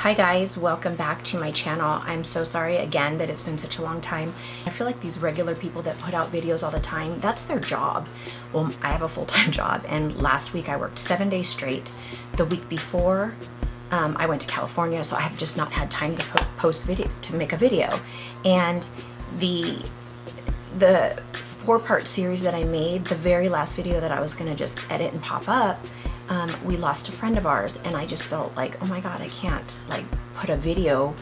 Hi guys, welcome back to my channel. I'm so sorry again that it's been such a long time. I feel like these regular people that put out videos all the time, that's their job. Well, I have a full-time job, and last week I worked 7 days straight. The week before, I went to California, so I have just not had time to post video, to make a video. And the 4-part series that I made, the very last video that I was gonna just edit and pop up, we lost a friend of ours, and I just felt like, oh my god, I can't like put a video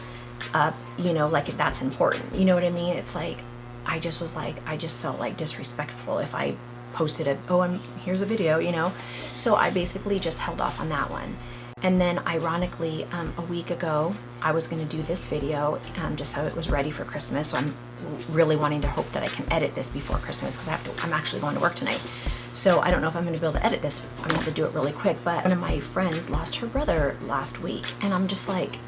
up, you know, like that's important, you know what I mean? It's like I just felt like disrespectful if I posted here's a video, you know. So I basically just held off on that one. And then ironically, a week ago I was going to do this video just so it was ready for Christmas. So I'm really wanting to hope that I can edit this before Christmas, because I'm actually going to work tonight. So I don't know if I'm going to be able to edit this. I'm going to have to do it really quick. But one of my friends lost her brother last week, and I'm just like,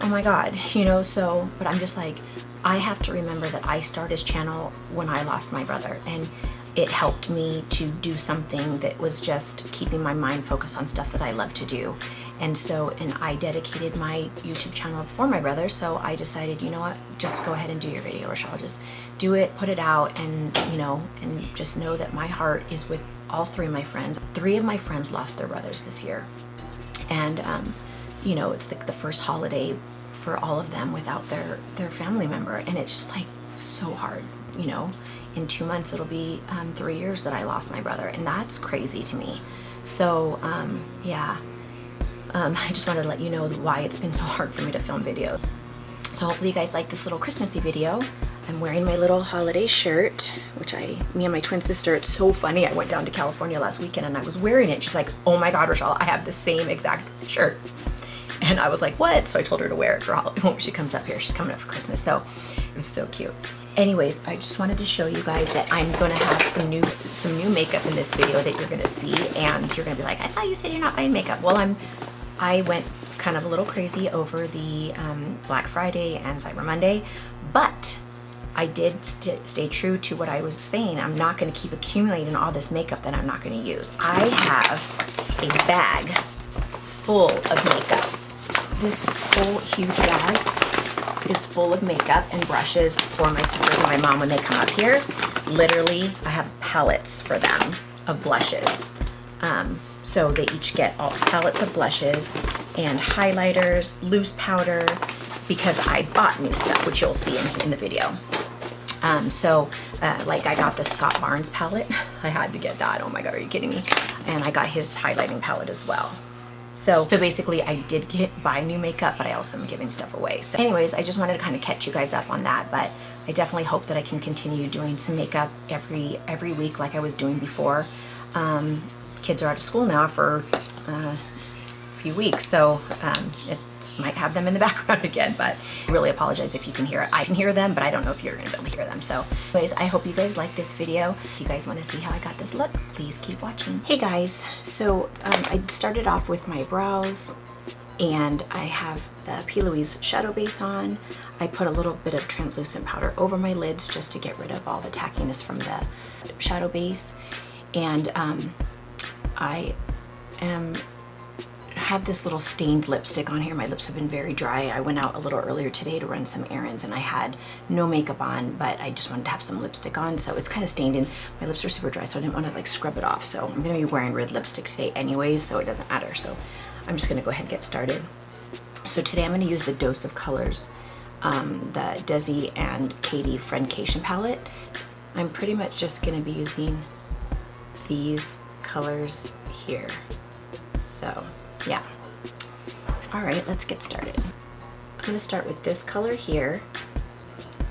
oh my god, you know. So, but I'm just like, I have to remember that I started this channel when I lost my brother, and it helped me to do something that was just keeping my mind focused on stuff that I love to do. And I dedicated my YouTube channel for my brother, so I decided, you know what, just go ahead and do your video, Rochelle. Just do it, put it out, and you know, and just know that my heart is with all 3 of my friends. 3 of my friends lost their brothers this year, and you know, it's the first holiday for all of them without their family member, and it's just like so hard, you know. In 2 months it'll be 3 years that I lost my brother, and that's crazy to me. So yeah, I just wanted to let you know why it's been so hard for me to film videos. So hopefully you guys like this little Christmassy video. I'm wearing my little holiday shirt, which me and my twin sister, it's so funny, I went down to California last weekend and I was wearing it. She's like, oh my god, Rochelle, I have the same exact shirt. And I was like, what? So I told her to wear it for Halloween when she comes up here. She's coming up for Christmas, so it was so cute. Anyways, I just wanted to show you guys that I'm gonna have some new makeup in this video that you're gonna see, and you're gonna be like, I thought you said you're not buying makeup. Well, I went kind of a little crazy over the Black Friday and Cyber Monday, but I did stay true to what I was saying. I'm not gonna keep accumulating all this makeup that I'm not gonna use. I have a bag full of makeup. This whole huge bag is full of makeup and brushes for my sisters and my mom when they come up here. Literally, I have palettes for them of blushes. So they each get all palettes of blushes and highlighters, loose powder, because I bought new stuff, which you'll see in the video. Like I got the Scott Barnes palette. I had to get that. Oh my god, are you kidding me? And I got his highlighting palette as well. So basically I did buy new makeup, but I also am giving stuff away. So anyways, I just wanted to kind of catch you guys up on that, but I definitely hope that I can continue doing some makeup every week like I was doing before. Kids are out of school now for a few weeks, so it might have them in the background again, but I really apologize if you can hear it. I can hear them, but I don't know if you're gonna be able to hear them. So anyways, I hope you guys like this video. If you guys want to see how I got this look, please keep watching. Hey guys, so I started off with my brows, and I have the P. Louise shadow base on. I put a little bit of translucent powder over my lids just to get rid of all the tackiness from the shadow base, and I have this little stained lipstick on here. My lips have been very dry. I went out a little earlier today to run some errands, and I had no makeup on, but I just wanted to have some lipstick on, so it's kind of stained, and my lips are super dry, so I didn't want to like scrub it off. So I'm gonna be wearing red lipstick today anyways, so it doesn't matter. So I'm just gonna go ahead and get started. So today I'm gonna use the Dose of Colors, the Desi and Katie Friendcation palette. I'm pretty much just gonna be using these colors here. So yeah. All right, let's get started. I'm gonna start with this color here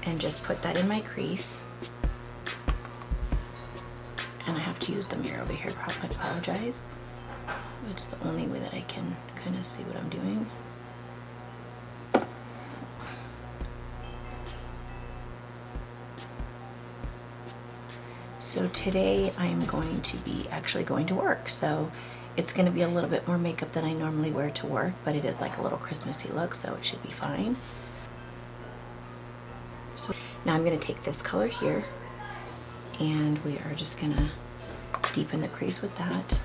and just put that in my crease. And I have to use the mirror over here, I apologize. It's the only way that I can kind of see what I'm doing. So today I'm going to be actually going to work, so it's going to be a little bit more makeup than I normally wear to work, but it is like a little Christmassy look, so it should be fine. So now I'm going to take this color here, and we are just going to deepen the crease with that.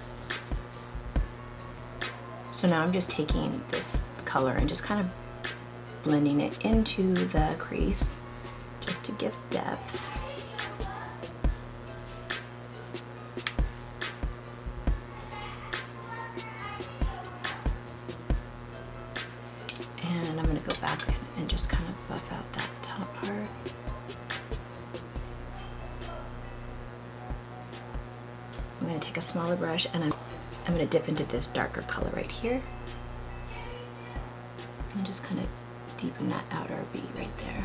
So now I'm just taking this color and just kind of blending it into the crease just to give depth. And I'm going to go back and just kind of buff out that top part. I'm going to take a smaller brush and I'm going to dip into this darker color right here and just kind of deepen that outer V right there.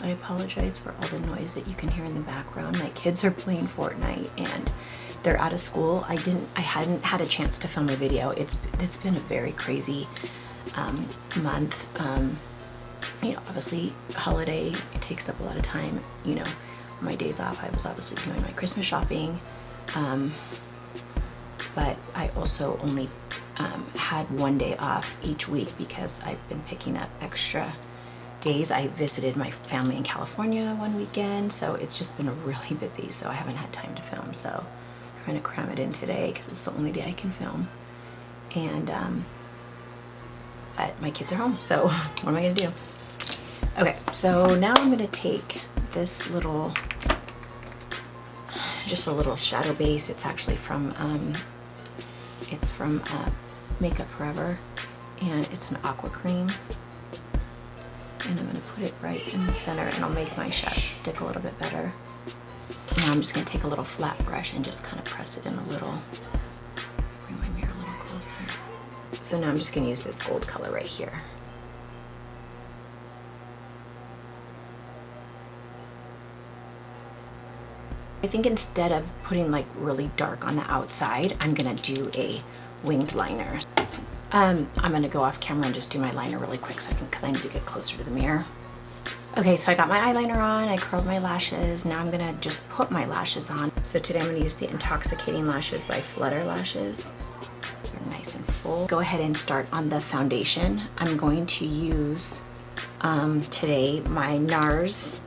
I apologize for all the noise that you can hear in the background. My kids are playing Fortnite and they're out of school. I hadn't had a chance to film a video. It's been a very crazy month. You know, obviously holiday, it takes up a lot of time. You know, on my days off, I was obviously doing my Christmas shopping, but I also only had one day off each week because I've been picking up extra days. I visited my family in California one weekend, so it's just been really busy, so I haven't had time to film. So I'm trying to cram it in today because it's the only day I can film. And but my kids are home, so what am I gonna do? Okay, so now I'm gonna take this little, just a little shadow base. It's actually from Makeup Forever, and it's an aqua cream. And I'm going to put it right in the center, and I'll make my shadow stick a little bit better. Now I'm just going to take a little flat brush and just kind of press it in a little. Bring my mirror a little closer. So now I'm just going to use this gold color right here. I think instead of putting like really dark on the outside, I'm going to do a winged liner. I'm gonna go off camera and just do my liner really quick because I need to get closer to the mirror. Okay, so I got my eyeliner on, I curled my lashes. Now I'm gonna just put my lashes on. So today I'm gonna use the Intoxicating Lashes by Flutter Lashes. They're nice and full. Go ahead and start on the foundation. I'm going to use today my NARS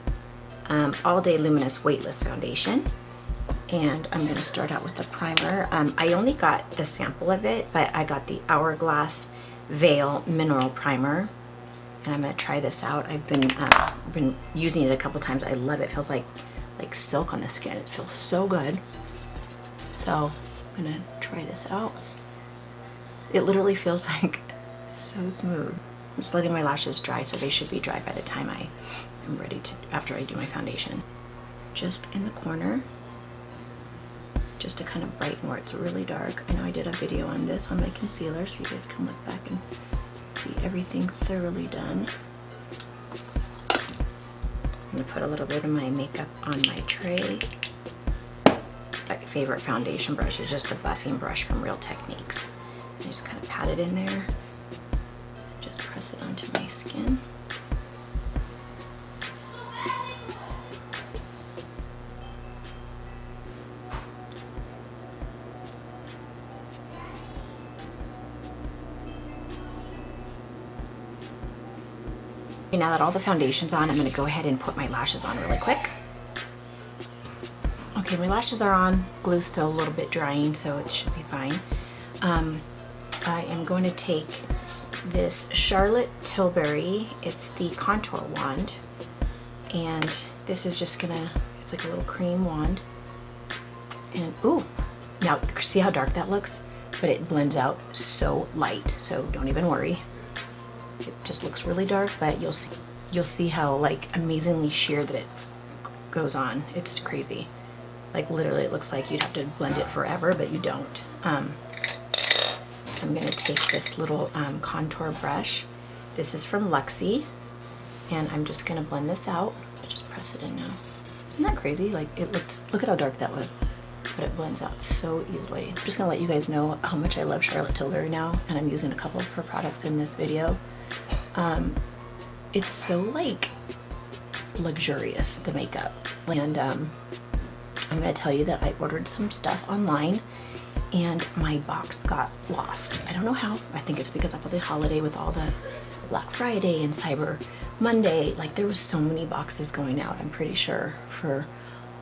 All Day Luminous Weightless Foundation. And I'm going to start out with the primer. I only got the sample of it, but I got the Hourglass Veil Mineral Primer. And I'm going to try this out. I've been using it a couple times. I love it. It feels like silk on the skin. It feels so good. So I'm going to try this out. It literally feels like so smooth. I'm just letting my lashes dry, so they should be dry by the time I am ready to, after I do my foundation. Just in the corner, just to kind of brighten where it's really dark. I know I did a video on this on my concealer, so you guys can look back and see everything thoroughly done. I'm gonna put a little bit of my makeup on my tray. My favorite foundation brush is just the buffing brush from Real Techniques. I just kind of pat it in there, just press it onto my skin. Okay, now that all the foundation's on, I'm going to go ahead and put my lashes on really quick. Okay, my lashes are on. Glue's still a little bit drying, so it should be fine. I am going to take this Charlotte Tilbury. It's the contour wand, and this is just gonna, it's like a little cream wand. And ooh, now see how dark that looks? But it blends out so light, so don't even worry. It just looks really dark, but you'll see how like amazingly sheer that it goes on. It's crazy. Like literally it looks like you'd have to blend it forever, but you don't. I'm gonna take this little contour brush. This is from Luxie, and I'm just gonna blend this out. I just press it in now. Isn't that crazy? Like it look at how dark that was, but it blends out so easily. I'm just gonna let you guys know how much I love Charlotte Tilbury now, and I'm using a couple of her products in this video. It's so like luxurious, the makeup. And I'm gonna tell you that I ordered some stuff online and my box got lost. I don't know how. I think it's because of the holiday with all the Black Friday and Cyber Monday. Like there was so many boxes going out, I'm pretty sure, for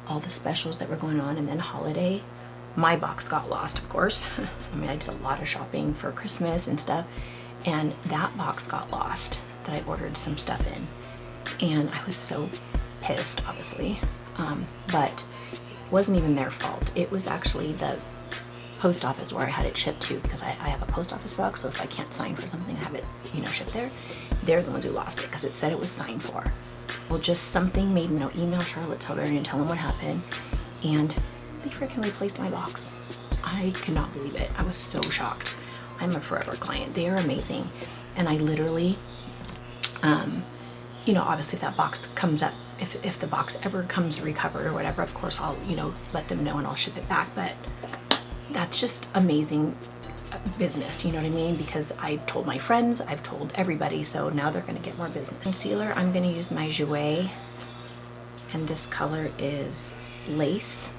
all the specials that were going on, and then holiday. my box got lost, of course. I mean, I did a lot of shopping for Christmas and stuff, and that box got lost that I ordered some stuff in. And I was so pissed, obviously, but it wasn't even their fault. It was actually the post office where I had it shipped to, because I have a post office box, so if I can't sign for something, I have it, you know, shipped there. They're the ones who lost it because it said it was signed for. Well, just something made me email Charlotte Tilbury and tell them what happened, and they freaking replaced my box. I could not believe it. I was so shocked. I'm a forever client. They are amazing. And I literally, you know, obviously if that box comes up, if the box ever comes recovered or whatever, of course I'll, you know, let them know and I'll ship it back. But that's just amazing business, you know what I mean? Because I told my friends, I've told everybody, so now they're gonna get more business. Concealer, I'm gonna use my Jouer, and this color is Lace.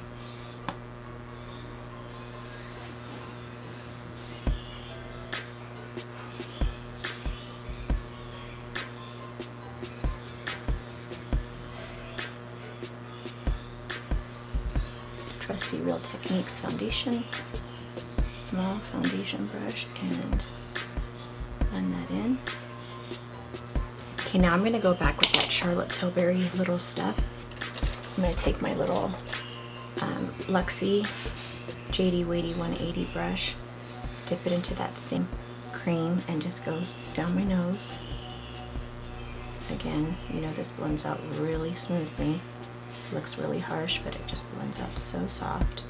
Trusty Real Techniques foundation. Small foundation brush and blend that in. Okay, now I'm going to go back with that Charlotte Tilbury little stuff. I'm going to take my little Luxie JD Weighty 180 brush, dip it into that same cream, and just go down my nose. Again, you know, this blends out really smoothly. It looks really harsh, but it just blends out so soft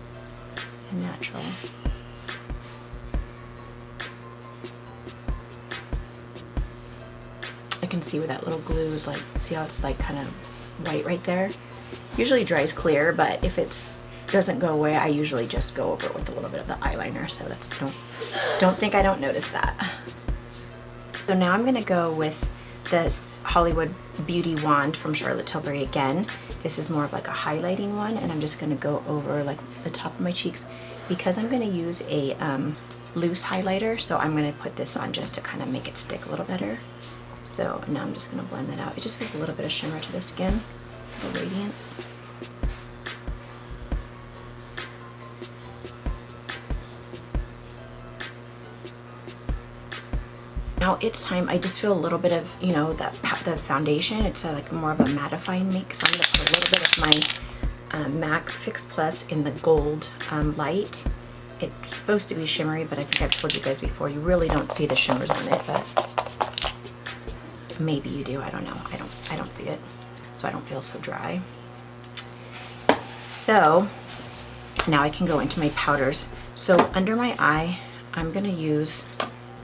and natural. I can see where that little glue is, like, see how it's like kind of white right there? Usually dries clear, but if it doesn't go away, I usually just go over it with a little bit of the eyeliner, so that's, don't think I don't notice that. So now I'm gonna go with this Hollywood Beauty Wand from Charlotte Tilbury again. This is more of like a highlighting one, and I'm just gonna go over like the top of my cheeks because I'm gonna use a loose highlighter, so I'm gonna put this on just to kind of make it stick a little better. So now I'm just going to blend that out. It just gives a little bit of shimmer to the skin, a little radiance. Now it's time, I just feel a little bit of, you know, the foundation. It's like more of a mattifying make, so I'm going to put a little bit of my MAC Fix Plus in the gold light. It's supposed to be shimmery, but I think I've told you guys before, you really don't see the shimmers on it, but maybe you do, I don't know. I don't see it, so I don't feel so dry. So now I can go into my powders. So under my eye, I'm gonna use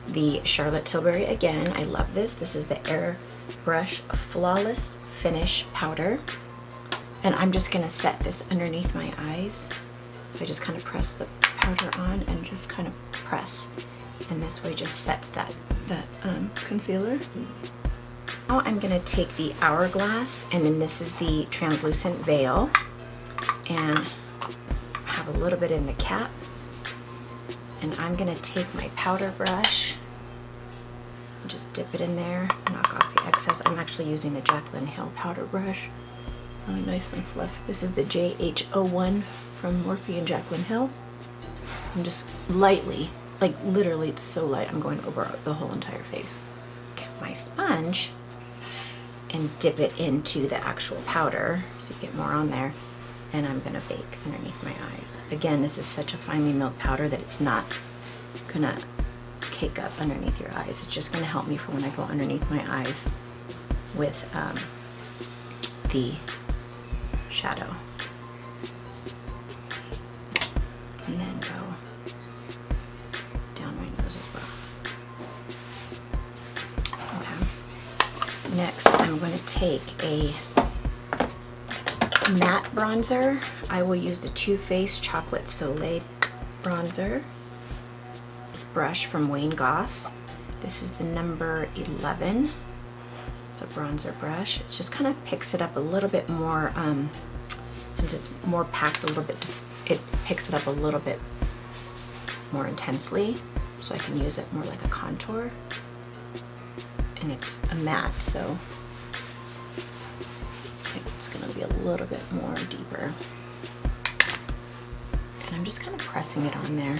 the Charlotte Tilbury again. I love this. This is the Airbrush Flawless Finish Powder. And I'm just gonna set this underneath my eyes. So I just kind of press the powder on and just kind of press. And this way just sets that concealer. Now I'm going to take the Hourglass, and then this is the translucent veil, and have a little bit in the cap. And I'm going to take my powder brush and just dip it in there, knock off the excess. I'm actually using the Jaclyn Hill powder brush. Really nice and fluffy. This is the JH01 from Morphe and Jaclyn Hill. I'm just lightly, like literally it's so light, I'm going over the whole entire face. Get my sponge and dip it into the actual powder so you get more on there, and I'm gonna bake underneath my eyes. Again, this is such a finely milled powder that it's not gonna cake up underneath your eyes. It's just gonna help me for when I go underneath my eyes with the shadow. And then go down my nose as well. Okay. Next, I'm going to take a matte bronzer. I will use the Too Faced Chocolate Soleil bronzer. This brush from Wayne Goss. This is the number 11. It's a bronzer brush. It just kind of picks it up a little bit more, since it's more packed a little bit, it picks it up a little bit more intensely, so I can use it more like a contour. And it's a matte, so it's going to be a little bit more deeper. And I'm just kind of pressing it on there.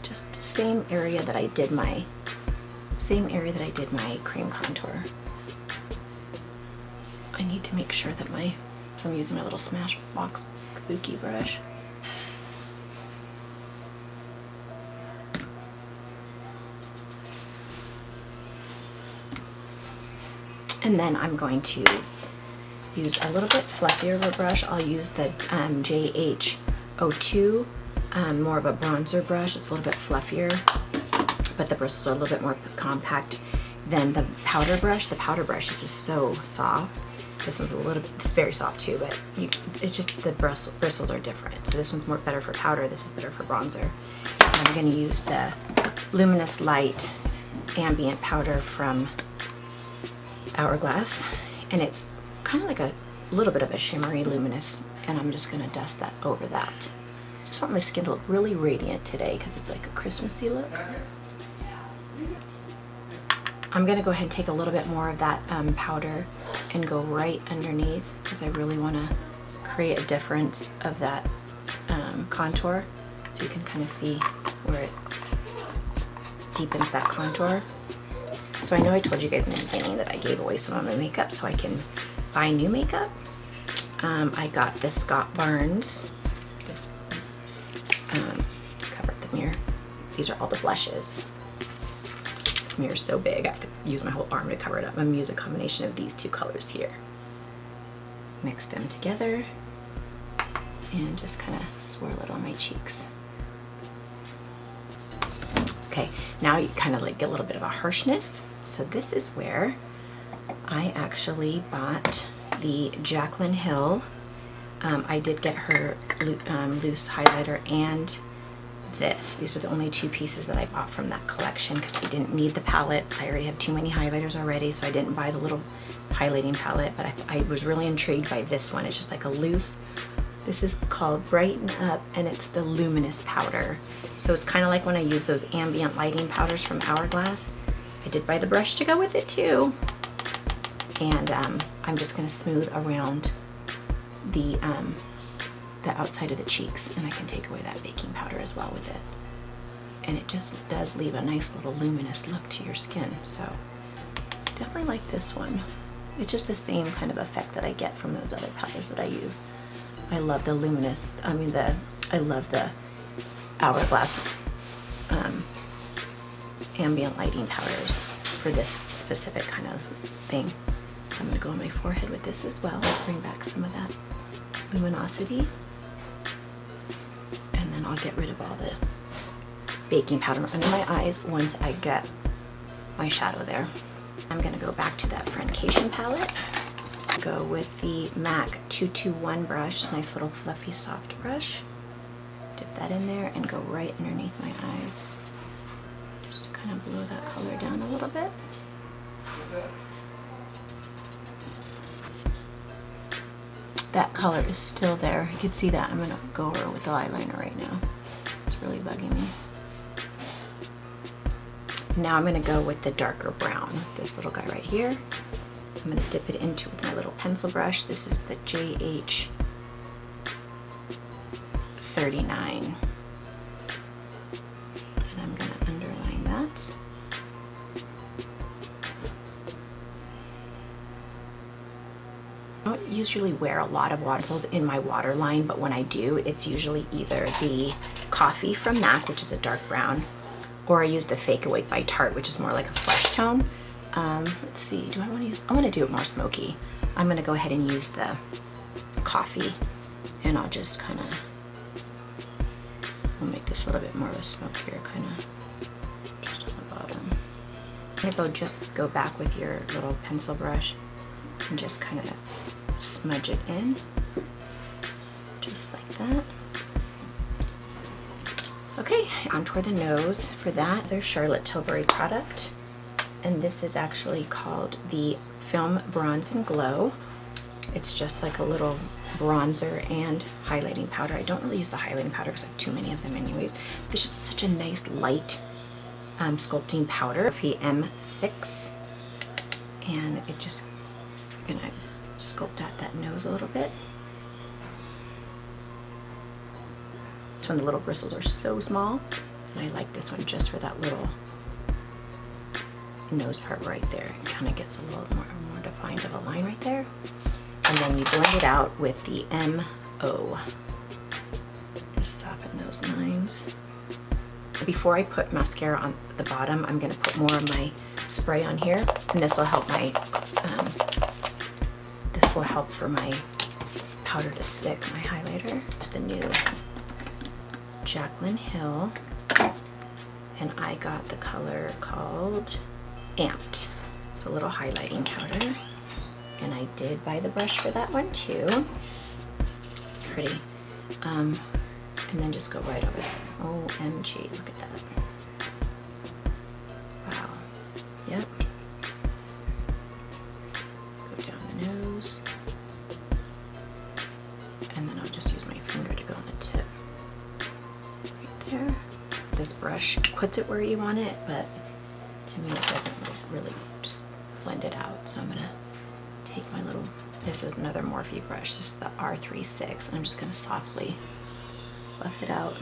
Just the same area that I did my cream contour. I need to make sure that so I'm using my little Smashbox Kabuki brush. And then I'm going to use a little bit fluffier of a brush. I'll use the JH02, more of a bronzer brush. It's a little bit fluffier, but the bristles are a little bit more compact than the powder brush. The powder brush is just so soft. This one's it's very soft too, but it's just the bristles are different. So this one's better for powder, this is better for bronzer. And I'm gonna use the Luminous Light Ambient Powder from Hourglass, and it's kind of like a little bit of a shimmery luminous, and I'm just gonna dust that over that. Just want my skin to look really radiant today because it's like a Christmassy look. I'm gonna go ahead and take a little bit more of that powder and go right underneath because I really want to create a difference of that contour, so you can kind of see where it deepens that contour. So I know I told you guys in the beginning that I gave away some of my makeup so I can buy new makeup. I got this Scott Barnes, this cover up the mirror. These are all the blushes. This mirror's so big I have to use my whole arm to cover it up. I'm gonna use a combination of these two colors here. Mix them together and just kind of swirl it on my cheeks. Okay, now you kind of like get a little bit of a harshness. So this is where I actually bought the Jaclyn Hill. I did get her loose highlighter and this. These are the only two pieces that I bought from that collection because I didn't need the palette. I already have too many highlighters already, so I didn't buy the little highlighting palette, but I was really intrigued by this one. It's just like a loose, this is called Brighten Up, and it's the luminous powder. So it's kind of like when I use those ambient lighting powders from Hourglass. I did buy the brush to go with it too. And I'm just gonna smooth around the outside of the cheeks, and I can take away that baking powder as well with it. And it just does leave a nice little luminous look to your skin. So definitely like this one. It's just the same kind of effect that I get from those other powders that I use. I love the luminous, I love the Hourglass ambient lighting powders for this specific kind of thing. I'm gonna go on my forehead with this as well, bring back some of that luminosity. And then I'll get rid of all the baking powder under my eyes once I get my shadow there. I'm gonna go back to that Friendcation palette. Go with the MAC 221 brush, nice little fluffy soft brush. Dip that in there and go right underneath my eyes. Just kind of blow that color down a little bit. That color is still there. You can see that. I'm gonna go over with the eyeliner right now. It's really bugging me. Now I'm gonna go with the darker brown, this little guy right here. I'm gonna dip it into with my little pencil brush. This is the JH39. And I'm gonna underline that. I don't usually wear a lot of watercolors in my waterline, but when I do, it's usually either the Coffee from MAC, which is a dark brown, or I use the Fake Awake by Tarte, which is more like a flesh tone. Let's see, I want to do it more smoky. I'm going to go ahead and use the Coffee, and I'll just kind of, I'll make this a little bit more of a smokier kind of, just on the bottom. I'm going to go back with your little pencil brush and just kind of smudge it in, just like that. Okay, contour the nose. For that, there's Charlotte Tilbury product, and this is actually called the Film Bronze and Glow. It's just like a little bronzer and highlighting powder. I don't really use the highlighting powder because I have too many of them anyways. It's just such a nice light sculpting powder. M6, and it just, I'm gonna sculpt out that nose a little bit. This one, the little bristles are so small, and I like this one just for that little nose part right there. It kind of gets a little more defined of a line right there. And then you blend it out with the MO. Just soften those lines. Before I put mascara on the bottom, I'm gonna put more of my spray on here, and this will help my, this will help for my powder to stick, my highlighter. It's the new Jaclyn Hill, and I got the color called Amped. It's a little highlighting powder, and I did buy the brush for that one too. It's pretty. And then just go right over there. OMG, look at that. Wow. Yep. Go down the nose. And then I'll just use my finger to go on the tip. Right there. This brush puts it where you want it, but to me it doesn't like really just blend it out. So I'm gonna take my little, this is another Morphe brush. This is the R36, and I'm just gonna softly buff it out.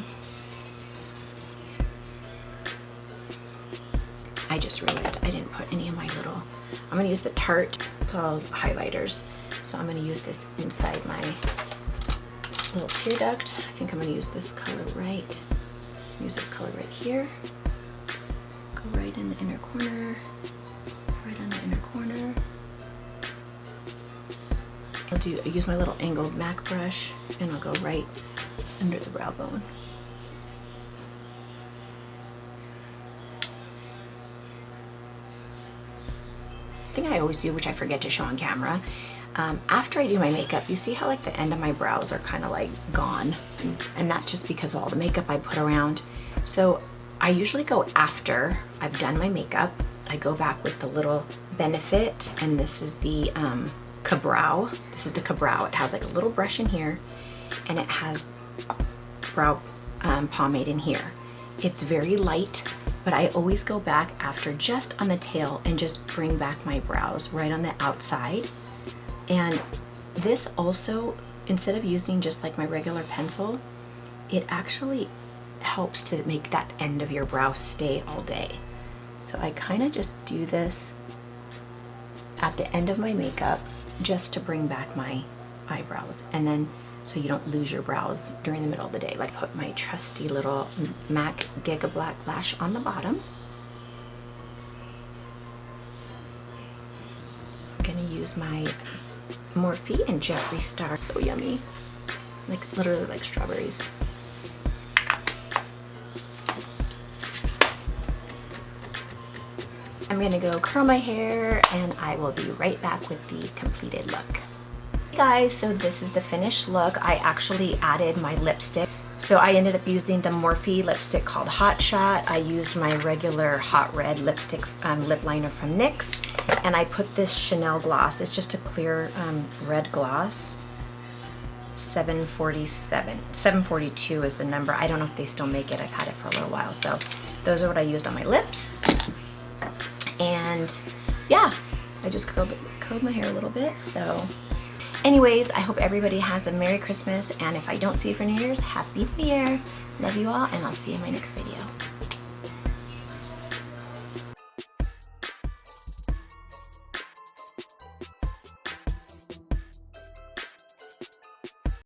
I just realized I didn't put any of my little, I'm gonna use the Tarte, it's all highlighters. So I'm gonna use this inside my little tear duct. I think I'm gonna use this color right. Use this color right here. Go right in the inner corner. Right on the inner corner. I'll use my little angled MAC brush, and I'll go right under the brow bone. Thing I always do, which I forget to show on camera, after I do my makeup, you see how like the end of my brows are kind of like gone, and that's just because of all the makeup I put around. So I usually go after I've done my makeup, I go back with the little Benefit, and this is the Ka-Brow. This is the Ka-Brow. It has like a little brush in here, and it has brow pomade in here. It's very light, but I always go back after just on the tail and just bring back my brows right on the outside. And this also, instead of using just like my regular pencil, it actually helps to make that end of your brow stay all day. So I kind of just do this at the end of my makeup just to bring back my eyebrows, and then so you don't lose your brows during the middle of the day. Like, put my trusty little MAC Giga Black Lash on the bottom. I'm gonna use my Morphe and Jeffree Star. So yummy. Like, literally like strawberries. I'm gonna go curl my hair, and I will be right back with the completed look. Hey guys, so this is the finished look. I actually added my lipstick. So I ended up using the Morphe lipstick called Hot Shot. I used my regular hot red lipstick lip liner from NYX, and I put this Chanel gloss. It's just a clear red gloss. 742 is the number. I don't know if they still make it. I've had it for a little while. So those are what I used on my lips. And yeah, I just curled my hair a little bit. So anyways, I hope everybody has a Merry Christmas, and if I don't see you for New Year's, Happy New Year. Love you all, and I'll see you in my next video.